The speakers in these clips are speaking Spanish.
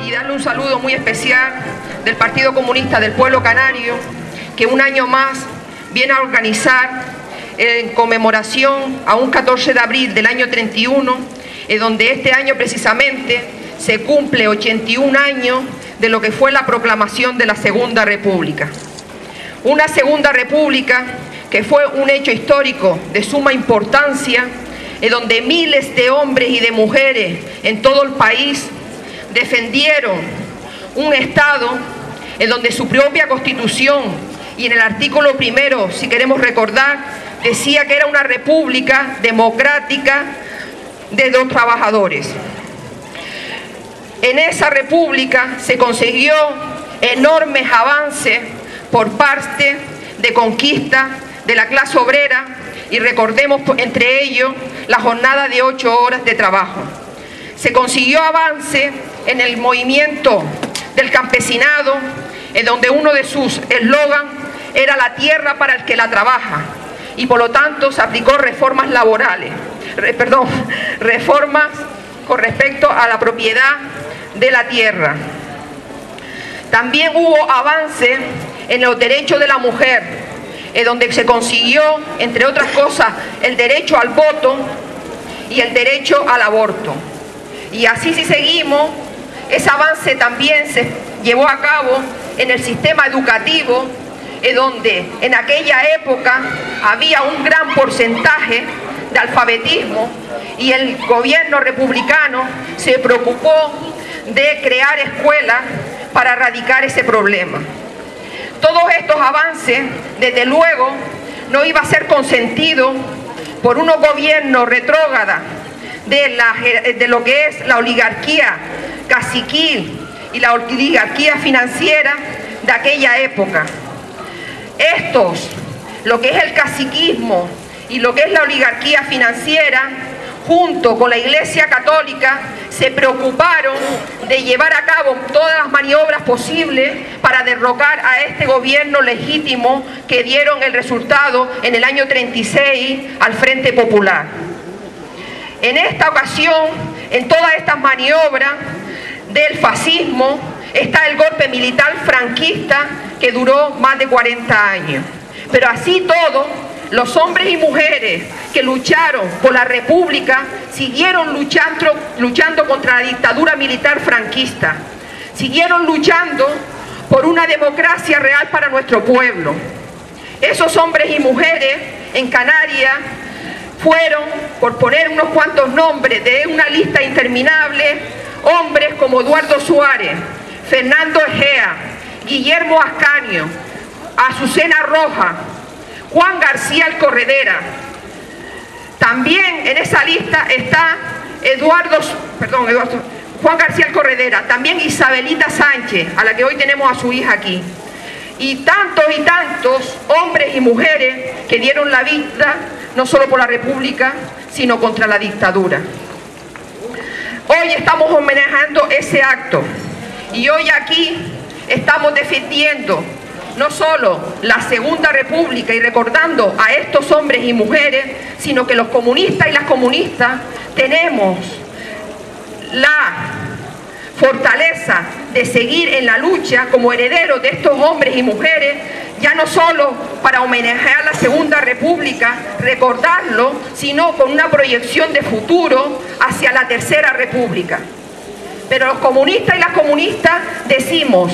y darle un saludo muy especial del Partido Comunista del Pueblo Canario, que un año más viene a organizar en conmemoración a un 14 de abril del año 31, donde este año precisamente se cumple 81 años de lo que fue la proclamación de la Segunda República. Una Segunda República que fue un hecho histórico de suma importancia, donde miles de hombres y de mujeres en todo el país defendieron un Estado en donde su propia Constitución y en el artículo primero, si queremos recordar, decía que era una república democrática de los trabajadores. En esa república se consiguió enormes avances por parte de conquista de la clase obrera, y recordemos entre ellos la jornada de 8 horas de trabajo. Se consiguió avance en el movimiento del campesinado, en donde uno de sus eslogans era la tierra para el que la trabaja, y por lo tanto se aplicó reformas laborales, reformas con respecto a la propiedad de la tierra. También hubo avance en los derechos de la mujer, donde se consiguió, entre otras cosas, el derecho al voto y el derecho al aborto. Y así, si seguimos, ese avance también se llevó a cabo en el sistema educativo, donde en aquella época había un gran porcentaje de alfabetismo, y el gobierno republicano se preocupó de crear escuelas para erradicar ese problema. Todos estos avances, desde luego, no iba a ser consentido por unos gobiernos retrógradas de lo que es la oligarquía caciquil y la oligarquía financiera de aquella época. Estos, lo que es el caciquismo y lo que es la oligarquía financiera, junto con la Iglesia Católica, se preocuparon de llevar a cabo todas las maniobras posibles para derrocar a este gobierno legítimo que dieron el resultado en el año 36 al Frente Popular. En esta ocasión, en todas estas maniobras del fascismo, está el golpe militar franquista que duró más de 40 años. Pero así todo, los hombres y mujeres que lucharon por la República siguieron luchando contra la dictadura militar franquista, siguieron luchando por una democracia real para nuestro pueblo. Esos hombres y mujeres en Canarias fueron, por poner unos cuantos nombres de una lista interminable, hombres como Eduardo Suárez, Fernando Egea, Guillermo Ascanio, Azucena Roja, Juan García el Corredera. También en esa lista está Juan García el Corredera, también Isabelita Sánchez, a la que hoy tenemos a su hija aquí. Y tantos hombres y mujeres que dieron la vida, no solo por la República, sino contra la dictadura. Hoy estamos homenajeando ese acto, y hoy aquí estamos defendiendo no solo la Segunda República y recordando a estos hombres y mujeres, sino que los comunistas y las comunistas tenemos la fortaleza de seguir en la lucha como herederos de estos hombres y mujeres, ya no solo para homenajear la Segunda República, recordarlo, sino con una proyección de futuro hacia la Tercera República. Pero los comunistas y las comunistas decimos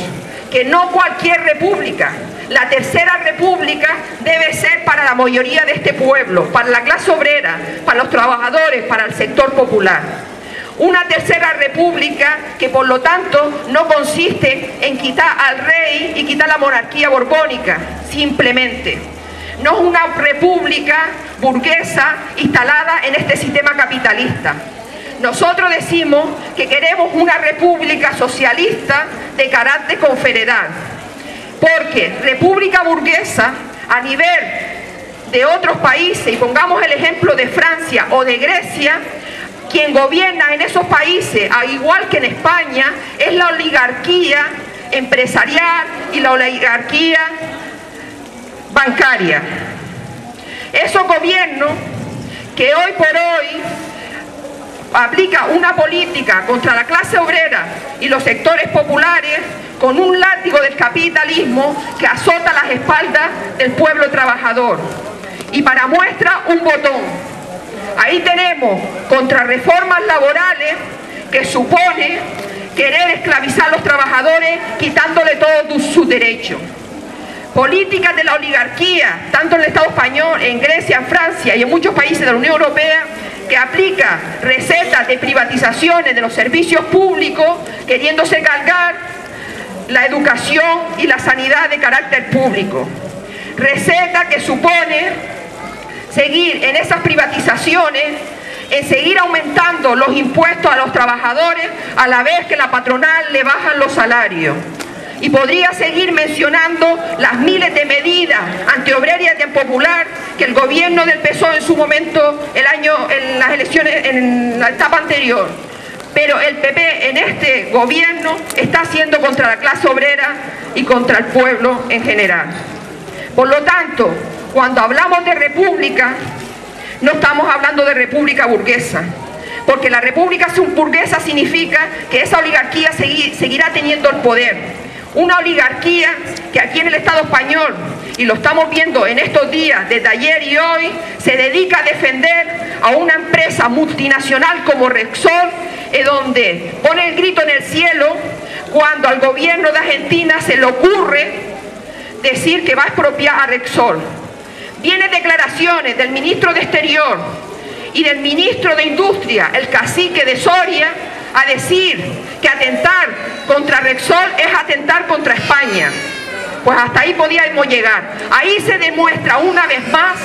que no cualquier república. La Tercera República debe ser para la mayoría de este pueblo, para la clase obrera, para los trabajadores, para el sector popular. Una Tercera República que por lo tanto no consiste en quitar al rey y quitar la monarquía borbónica, simplemente. No es una república burguesa instalada en este sistema capitalista. Nosotros decimos que queremos una república socialista de carácter confederal, porque república burguesa a nivel de otros países, y pongamos el ejemplo de Francia o de Grecia, quien gobierna en esos países, al igual que en España, es la oligarquía empresarial y la oligarquía bancaria. Esos gobiernos que hoy por hoy aplica una política contra la clase obrera y los sectores populares con un látigo del capitalismo que azota las espaldas del pueblo trabajador. Y para muestra, un botón. Ahí tenemos contrarreformas laborales que supone querer esclavizar a los trabajadores quitándole todos sus derechos. Políticas de la oligarquía, tanto en el Estado español, en Grecia, en Francia y en muchos países de la Unión Europea, que aplica recetas de privatizaciones de los servicios públicos, queriéndose cargar la educación y la sanidad de carácter público. Receta que supone seguir en esas privatizaciones, en seguir aumentando los impuestos a los trabajadores a la vez que la patronal le bajan los salarios. Y podría seguir mencionando las miles de medidas antiobrerias y antipopular que el gobierno del PSOE en su momento, en las elecciones, en la etapa anterior. Pero el PP en este gobierno está haciendo contra la clase obrera y contra el pueblo en general. Por lo tanto, cuando hablamos de república, no estamos hablando de república burguesa, porque la república burguesa significa que esa oligarquía seguirá teniendo el poder. Una oligarquía que aquí en el Estado español, y lo estamos viendo en estos días, desde ayer y hoy, se dedica a defender a una empresa multinacional como Repsol, donde pone el grito en el cielo cuando al gobierno de Argentina se le ocurre decir que va a expropiar a Repsol. Vienen declaraciones del ministro de Exterior y del ministro de Industria, el cacique de Soria, a decir que atentar contra Repsol es atentar contra España. Pues hasta ahí podíamos llegar. Ahí se demuestra una vez más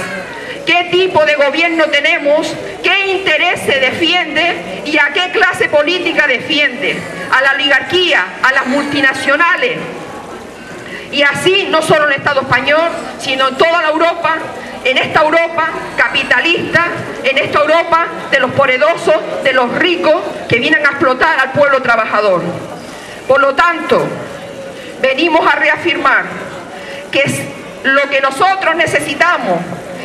qué tipo de gobierno tenemos, qué interés se defiende y a qué clase política defiende. A la oligarquía, a las multinacionales. Y así no solo en el Estado español, sino en toda la Europa, en esta Europa capitalista, en esta Europa de los poderosos, de los ricos que vienen a explotar al pueblo trabajador. Por lo tanto, venimos a reafirmar que es lo que nosotros necesitamos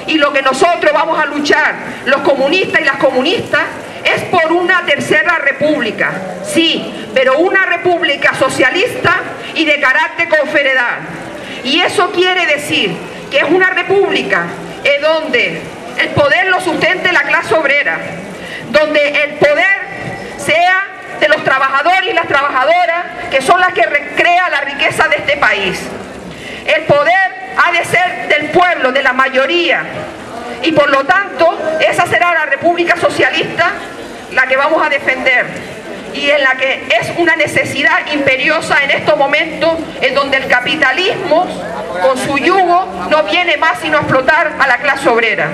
y lo que nosotros vamos a luchar, los comunistas y las comunistas, es por una tercera república, sí, pero una república socialista y de carácter confederal. Y eso quiere decir que es una república donde el poder lo sustente la clase obrera, donde el poder sea de los trabajadores y las trabajadoras, que son las que recrean la riqueza de este país. El poder ha de ser del pueblo, de la mayoría, y por lo tanto esa será la república socialista la que vamos a defender, y en la que es una necesidad imperiosa en estos momentos en donde el capitalismo con su yugo no viene más sino a explotar a la clase obrera.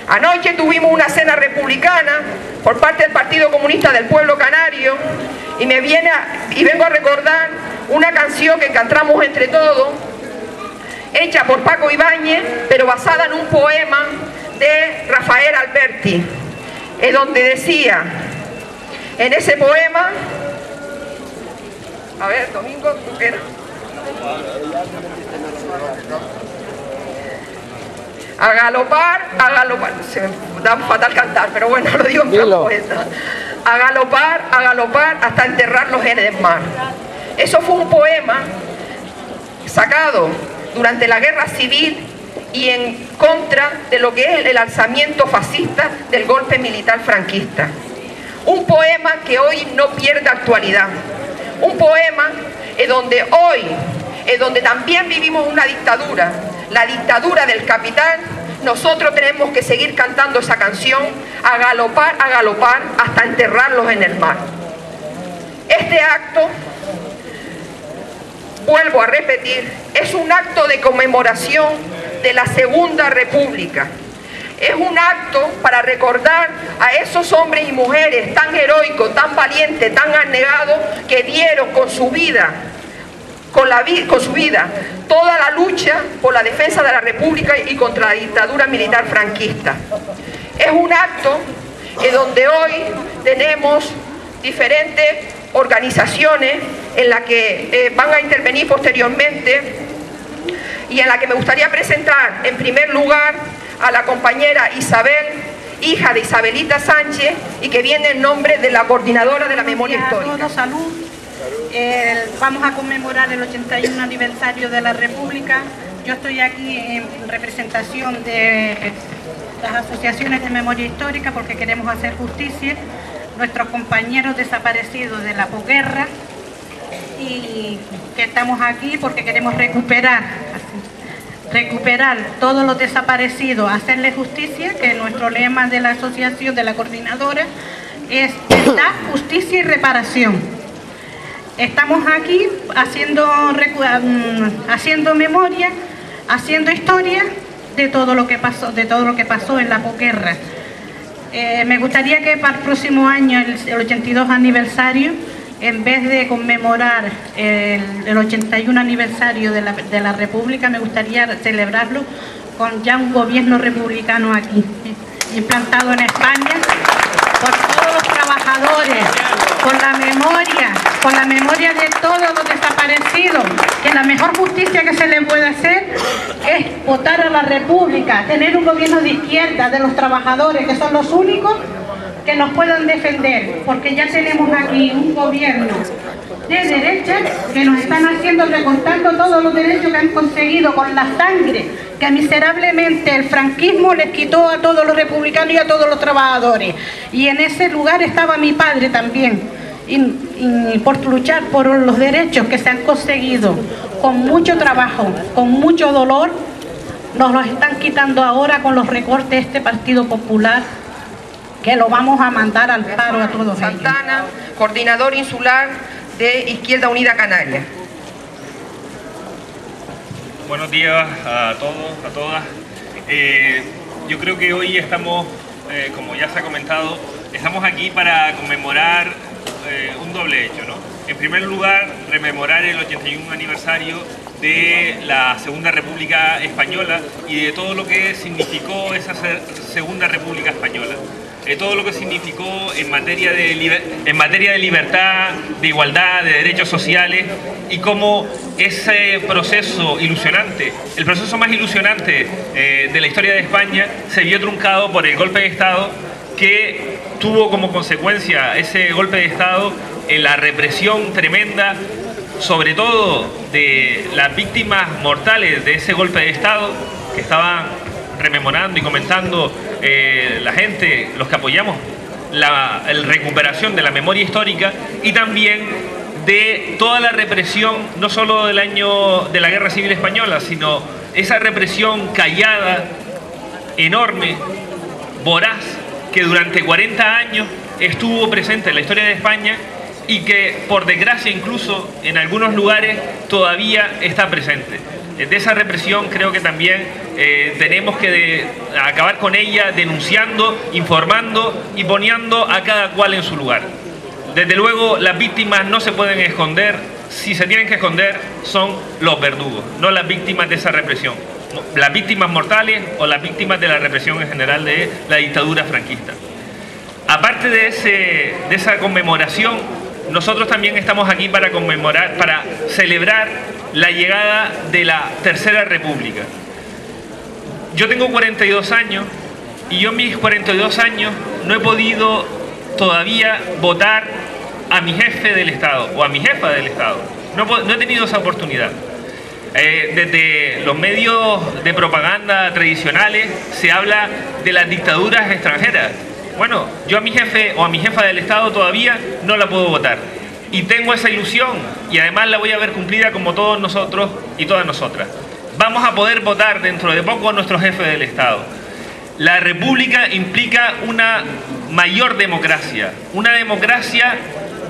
Anoche tuvimos una cena republicana por parte del Partido Comunista del Pueblo Canario y vengo a recordar una canción que cantamos entre todos, hecha por Paco Ibáñez, pero basada en un poema de Rafael Alberti, donde decía, en ese poema, a ver, Domingo, ¿tú qué era? A galopar, se me da fatal cantar, pero bueno, lo digo en poeta. A galopar hasta enterrarlos en el mar. Eso fue un poema sacado durante la guerra civil y en contra de lo que es el alzamiento fascista del golpe militar franquista. Un poema que hoy no pierde actualidad. Un poema donde hoy, donde también vivimos una dictadura, la dictadura del capital, nosotros tenemos que seguir cantando esa canción, a galopar hasta enterrarlos en el mar. Este acto, vuelvo a repetir, es un acto de conmemoración de la Segunda República. Es un acto para recordar a esos hombres y mujeres tan heroicos, tan valientes, tan abnegados, que dieron con su vida, toda la lucha por la defensa de la República y contra la dictadura militar franquista. Es un acto donde hoy tenemos diferentes organizaciones en las que van a intervenir posteriormente y en la que me gustaría presentar en primer lugar a la compañera Isabel hija de Isabelita Sánchez, y que viene en nombre de la coordinadora de la memoria histórica. A todos, salud. Vamos a conmemorar el 81 aniversario de la República. Yo estoy aquí en representación de las asociaciones de memoria histórica porque queremos hacer justicia. Nuestros compañeros desaparecidos de la posguerra, y que estamos aquí porque queremos recuperar todos los desaparecidos, hacerle justicia, que nuestro lema de la asociación, de la coordinadora, es verdad, justicia y reparación. Estamos aquí haciendo memoria, haciendo historia de todo lo que pasó en la posguerra. Me gustaría que para el próximo año, el 82 aniversario, en vez de conmemorar el 81 aniversario de la República, me gustaría celebrarlo con ya un gobierno republicano aquí, implantado en España, por todos los trabajadores, con la memoria de todos los desaparecidos, que la mejor justicia que se le puede hacer es votar a la República, tener un gobierno de izquierda, de los trabajadores, que son los únicos que nos puedan defender, porque ya tenemos aquí un gobierno de derecha que nos están haciendo, recortando todos los derechos que han conseguido con la sangre que miserablemente el franquismo les quitó a todos los republicanos y a todos los trabajadores. Y en ese lugar estaba mi padre también, y por luchar por los derechos que se han conseguido con mucho trabajo, con mucho dolor, nos los están quitando ahora con los recortes de este Partido Popular, que lo vamos a mandar al paro a todos ellos. Santana, coordinador insular de Izquierda Unida Canaria. Buenos días a todos, a todas. Yo creo que hoy estamos, como ya se ha comentado, estamos aquí para conmemorar un doble hecho, ¿no? En primer lugar, rememorar el 81 aniversario de la Segunda República Española y de todo lo que significó esa Segunda República Española. Todo lo que significó en materia de libertad, de igualdad, de derechos sociales, y cómo ese proceso ilusionante, el proceso más ilusionante de la historia de España, se vio truncado por el golpe de Estado, que tuvo como consecuencia ese golpe de Estado la represión tremenda, sobre todo de las víctimas mortales de ese golpe de Estado, que estaban rememorando y comentando la gente, los que apoyamos la recuperación de la memoria histórica, y también de toda la represión, no solo del año de la Guerra Civil Española, sino esa represión callada, enorme, voraz, que durante 40 años estuvo presente en la historia de España y que, por desgracia, incluso en algunos lugares todavía está presente. De esa represión creo que también tenemos que acabar con ella, denunciando, informando y poniendo a cada cual en su lugar. Desde luego, las víctimas no se pueden esconder. Si se tienen que esconder, son los verdugos, no las víctimas de esa represión, las víctimas mortales o las víctimas de la represión en general de la dictadura franquista. Aparte de esa conmemoración, nosotros también estamos aquí para conmemorar, para celebrar la llegada de la Tercera República. Yo tengo 42 años y yo en mis 42 años no he podido todavía votar a mi jefe del Estado o a mi jefa del Estado. No he tenido esa oportunidad. Desde los medios de propaganda tradicionales se habla de las dictaduras extranjeras. Bueno, yo a mi jefe o a mi jefa del Estado todavía no la puedo votar. Y tengo esa ilusión, y además la voy a ver cumplida como todos nosotros y todas nosotras. Vamos a poder votar dentro de poco a nuestro jefe del Estado. La República implica una mayor democracia, una democracia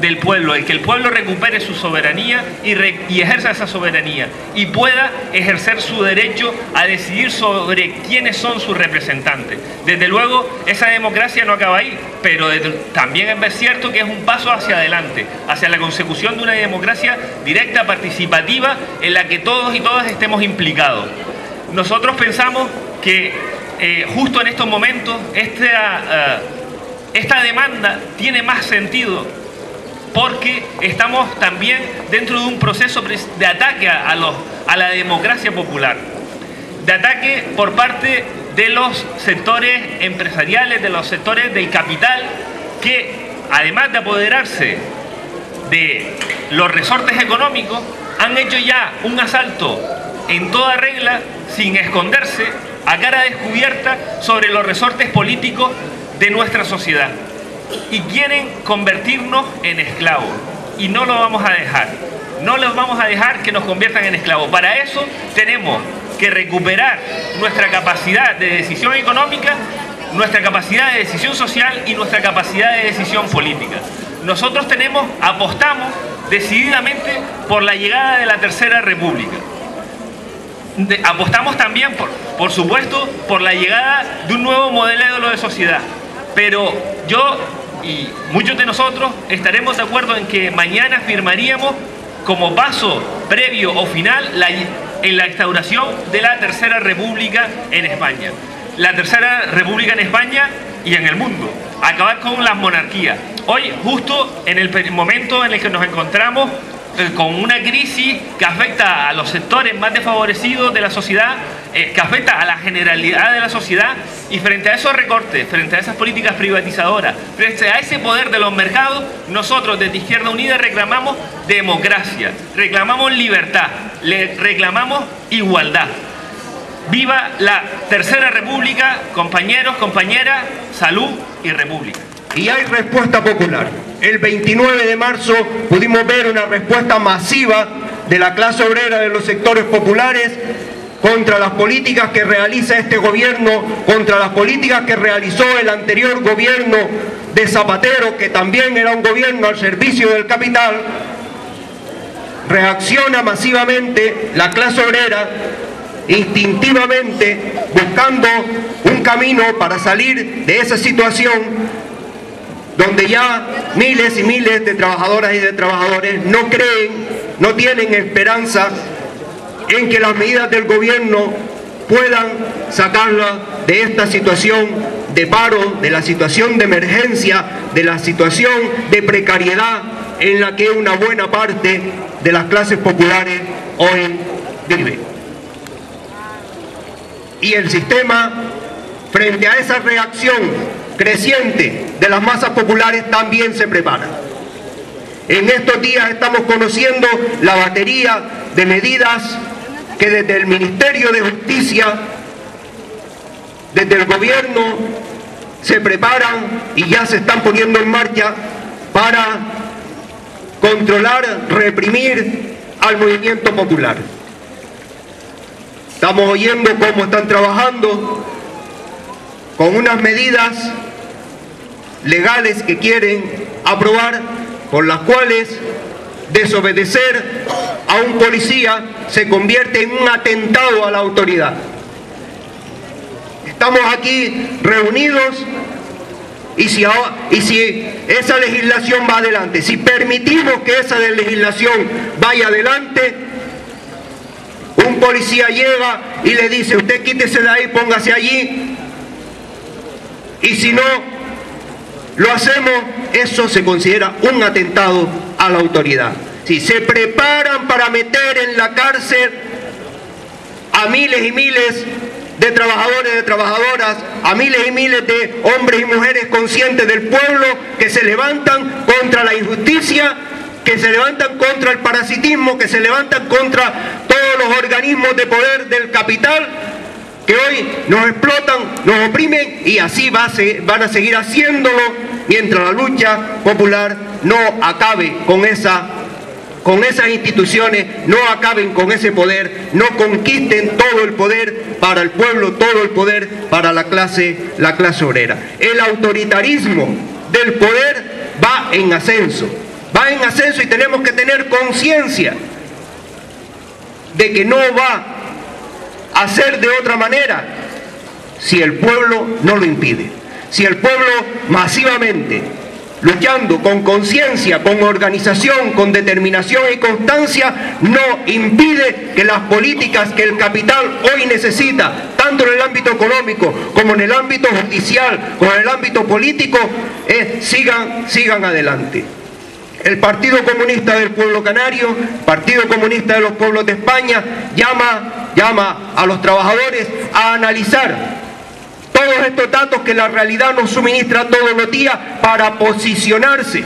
del pueblo, el que el pueblo recupere su soberanía y ejerza esa soberanía y pueda ejercer su derecho a decidir sobre quiénes son sus representantes. Desde luego, esa democracia no acaba ahí, pero también es cierto que es un paso hacia adelante, hacia la consecución de una democracia directa, participativa, en la que todos y todas estemos implicados. Nosotros pensamos que justo en estos momentos esta demanda tiene más sentido, porque estamos también dentro de un proceso de ataque a la democracia popular, de ataque por parte de los sectores empresariales, de los sectores del capital, que además de apoderarse de los resortes económicos, han hecho ya un asalto en toda regla, sin esconderse, a cara descubierta, sobre los resortes políticos de nuestra sociedad. Y quieren convertirnos en esclavos. Y no lo vamos a dejar. No los vamos a dejar que nos conviertan en esclavos. Para eso tenemos que recuperar nuestra capacidad de decisión económica, nuestra capacidad de decisión social y nuestra capacidad de decisión política. Nosotros apostamos decididamente por la llegada de la Tercera República. Apostamos también, por supuesto, por la llegada de un nuevo modelo de sociedad. Pero yo y muchos de nosotros estaremos de acuerdo en que mañana firmaríamos como paso previo o final en la instauración de la Tercera República en España. La Tercera República en España y en el mundo. Acabar con las monarquías. Hoy, justo en el momento en el que nos encontramos con una crisis que afecta a los sectores más desfavorecidos de la sociedad, que afecta a la generalidad de la sociedad, y frente a esos recortes, frente a esas políticas privatizadoras, frente a ese poder de los mercados, nosotros desde Izquierda Unida reclamamos democracia, reclamamos libertad, reclamamos igualdad. ¡Viva la Tercera República, compañeros, compañeras, salud y república! Y hay respuesta popular. El 29 de marzo pudimos ver una respuesta masiva de la clase obrera, de los sectores populares, contra las políticas que realiza este gobierno, contra las políticas que realizó el anterior gobierno de Zapatero, que también era un gobierno al servicio del capital. Reacciona masivamente la clase obrera, instintivamente buscando un camino para salir de esa situación donde ya miles y miles de trabajadoras y de trabajadores no creen, no tienen esperanza en que las medidas del gobierno puedan sacarla de esta situación de paro, de la situación de emergencia, de la situación de precariedad en la que una buena parte de las clases populares hoy vive. Y el sistema, frente a esa reacción creciente de las masas populares, también se prepara. En estos días estamos conociendo la batería de medidas que desde el Ministerio de Justicia, desde el gobierno, se preparan y ya se están poniendo en marcha para controlar, reprimir al movimiento popular. Estamos oyendo cómo están trabajando con unas medidas legales que quieren aprobar, por las cuales desobedecer a un policía se convierte en un atentado a la autoridad. Estamos aquí reunidos y si esa legislación va adelante, si permitimos que esa legislación vaya adelante, un policía llega y le dice: usted quítese de ahí, póngase allí, y si no lo hacemos, eso se considera un atentado a la autoridad. Si se preparan para meter en la cárcel a miles y miles de trabajadores, de trabajadoras, a miles y miles de hombres y mujeres conscientes del pueblo que se levantan contra la injusticia, que se levantan contra el parasitismo, que se levantan contra todos los organismos de poder del capital, que hoy nos explotan, nos oprimen, y así van a seguir haciéndolo mientras la lucha popular no acabe con esas instituciones, no acaben con ese poder, no conquisten todo el poder para el pueblo, todo el poder para la clase obrera. El autoritarismo del poder va en ascenso y tenemos que tener conciencia de que no va a ser de otra manera si el pueblo no lo impide. Si el pueblo masivamente, luchando con conciencia, con organización, con determinación y constancia, no impide que las políticas que el capital hoy necesita, tanto en el ámbito económico como en el ámbito judicial, como en el ámbito político, sigan adelante. El Partido Comunista del Pueblo Canario, Partido Comunista de los Pueblos de España, llama a los trabajadores a analizar Todos estos datos que la realidad nos suministra todos los días para posicionarse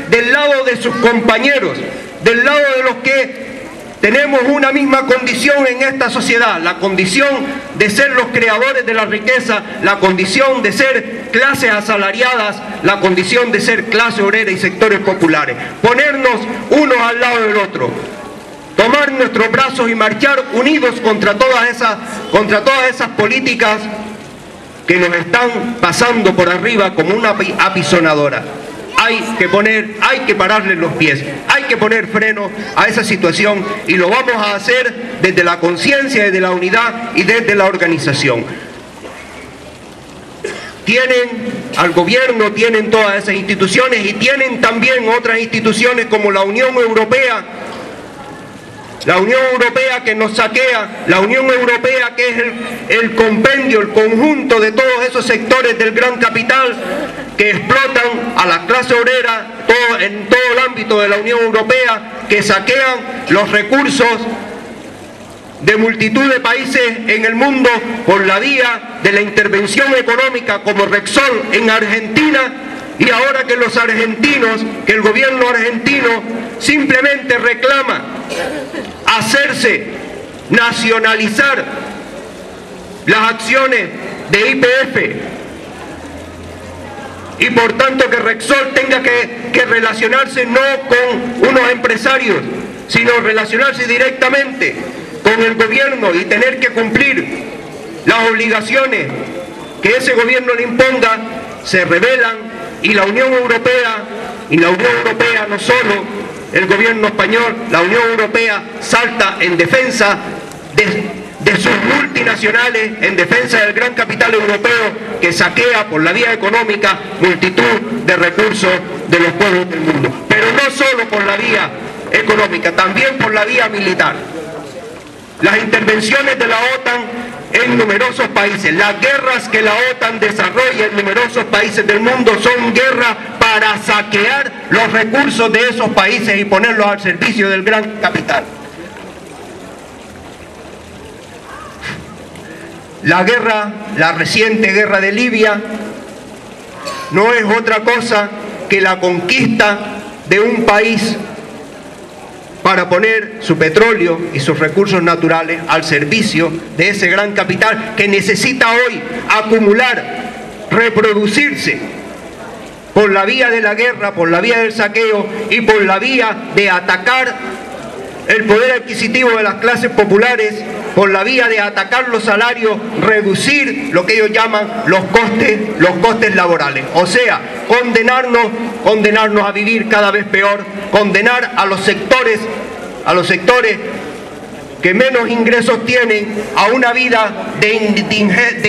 del lado de sus compañeros, del lado de los que tenemos una misma condición en esta sociedad, la condición de ser los creadores de la riqueza, la condición de ser clases asalariadas, la condición de ser clase obrera y sectores populares. Ponernos unos al lado del otro, tomar nuestros brazos y marchar unidos contra todas esas políticas que nos están pasando por arriba como una apisonadora. Hay que pararle los pies, hay que poner freno a esa situación, y lo vamos a hacer desde la conciencia, desde la unidad y desde la organización. Tienen al gobierno, tienen todas esas instituciones, y tienen también otras instituciones como la Unión Europea que nos saquea, la Unión Europea que es el compendio, el conjunto de todos esos sectores del gran capital que explotan a la clase obrera en todo el ámbito de la Unión Europea, que saquean los recursos de multitud de países en el mundo por la vía de la intervención económica, como Repsol en Argentina, y ahora que el gobierno argentino simplemente reclama nacionalizar las acciones de YPF, y por tanto que Repsol tenga que relacionarse no con unos empresarios, sino relacionarse directamente con el gobierno y tener que cumplir las obligaciones que ese gobierno le imponga, se rebelan, y la Unión Europea no solo el gobierno español, la Unión Europea salta en defensa de sus multinacionales, en defensa del gran capital europeo que saquea por la vía económica multitud de recursos de los pueblos del mundo. Pero no solo por la vía económica, también por la vía militar. Las intervenciones de la OTAN en numerosos países, las guerras que la OTAN desarrolla en numerosos países del mundo son guerras para saquear los recursos de esos países y ponerlos al servicio del gran capital. La reciente guerra de Libia no es otra cosa que la conquista de un país para poner su petróleo y sus recursos naturales al servicio de ese gran capital que necesita hoy acumular, reproducirse por la vía de la guerra, por la vía del saqueo y por la vía de atacar el poder adquisitivo de las clases populares, por la vía de atacar los salarios, reducir lo que ellos llaman los costes laborales. O sea, condenarnos a vivir cada vez peor, condenar a los sectores que menos ingresos tienen a una vida de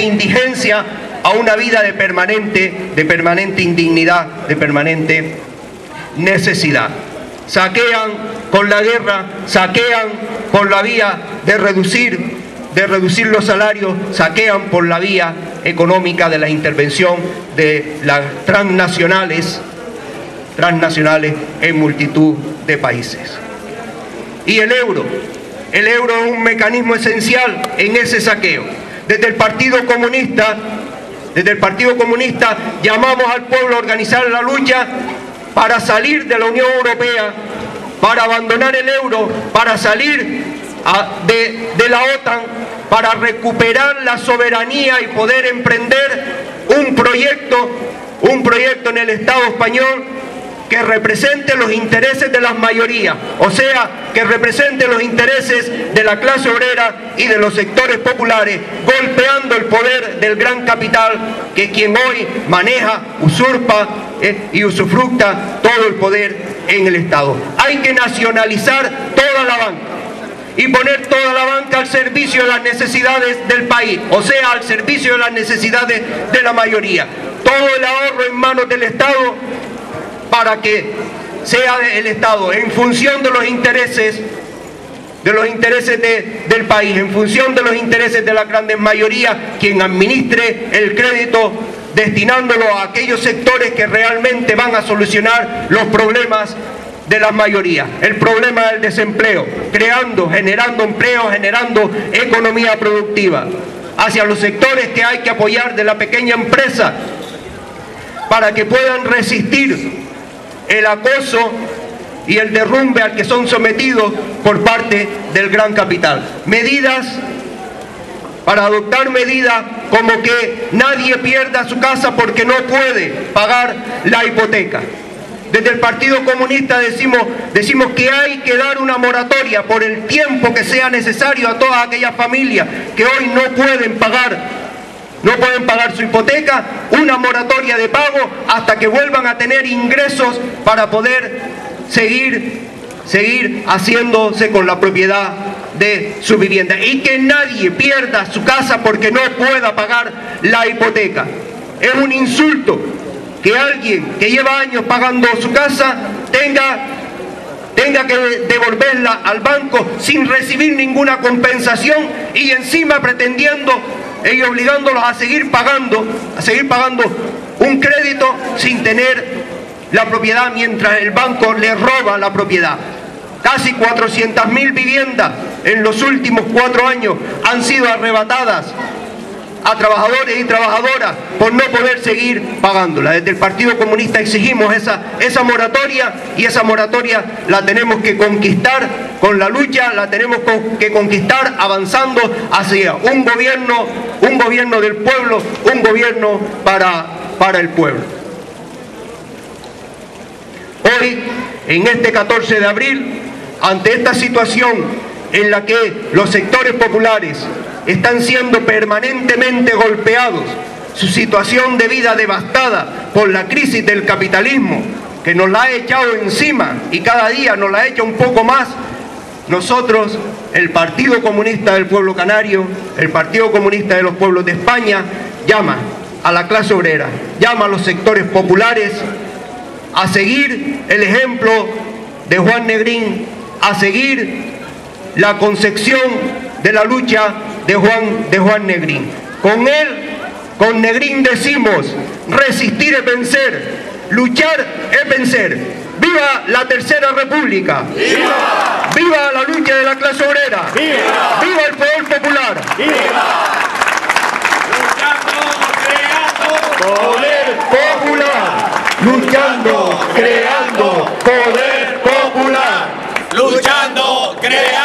indigencia, a una vida de permanente indignidad, de permanente necesidad. Saquean con la guerra, saquean por la vía de reducir los salarios, saquean por la vía económica de la intervención de las transnacionales en multitud de países. Y el euro es un mecanismo esencial en ese saqueo. Desde el Partido Comunista llamamos al pueblo a organizar la lucha para salir de la Unión Europea, para abandonar el euro, para salir de la OTAN, para recuperar la soberanía y poder emprender un proyecto en el Estado español que represente los intereses de las mayorías, o sea, que represente los intereses de la clase obrera y de los sectores populares, golpeando el poder del gran capital, que es quien hoy maneja, usurpa y usufructa todo el poder en el Estado. Hay que nacionalizar toda la banca y poner toda la banca al servicio de las necesidades del país, o sea, al servicio de las necesidades de la mayoría. Todo el ahorro en manos del Estado, para que sea el Estado en función de los intereses del país, en función de los intereses de las grandes mayorías, quien administre el crédito destinándolo a aquellos sectores que realmente van a solucionar los problemas de las mayorías. El problema del desempleo, generando empleo, generando economía productiva. hacia los sectores que hay que apoyar de la pequeña empresa para que puedan resistir el acoso y el derrumbe al que son sometidos por parte del gran capital. Para adoptar medidas como que nadie pierda su casa porque no puede pagar la hipoteca. Desde el Partido Comunista decimos que hay que dar una moratoria por el tiempo que sea necesario a todas aquellas familias que hoy no pueden pagar su hipoteca, una moratoria de pago hasta que vuelvan a tener ingresos para poder seguir haciéndose con la propiedad de su vivienda, y que nadie pierda su casa porque no pueda pagar la hipoteca. Es un insulto que alguien que lleva años pagando su casa tenga que devolverla al banco sin recibir ninguna compensación, y encima pretendiendo y obligándolos a seguir pagando un crédito sin tener la propiedad mientras el banco le roba la propiedad. Casi 400.000 viviendas en los últimos 4 años han sido arrebatadas a trabajadores y trabajadoras por no poder seguir pagándola. Desde el Partido Comunista exigimos esa moratoria, y esa moratoria la tenemos que conquistar con la lucha, la tenemos que conquistar avanzando hacia un gobierno del pueblo, un gobierno para el pueblo. Hoy, en este 14 de abril, ante esta situación en la que los sectores populares están siendo permanentemente golpeados, su situación de vida devastada por la crisis del capitalismo, que nos la ha echado encima y cada día nos la echa un poco más, nosotros, el Partido Comunista del Pueblo Canario, el Partido Comunista de los Pueblos de España, llama a la clase obrera, llama a los sectores populares a seguir el ejemplo de Juan Negrín, a seguir la concepción de la lucha de Juan Negrín. Con Negrín decimos: resistir es vencer, luchar es vencer. ¡Viva la Tercera República! ¡Viva! ¡Viva la lucha de la clase obrera! ¡Viva! ¡Viva el poder popular! ¡Viva! Poder popular, luchando, creando poder popular, luchando, creando.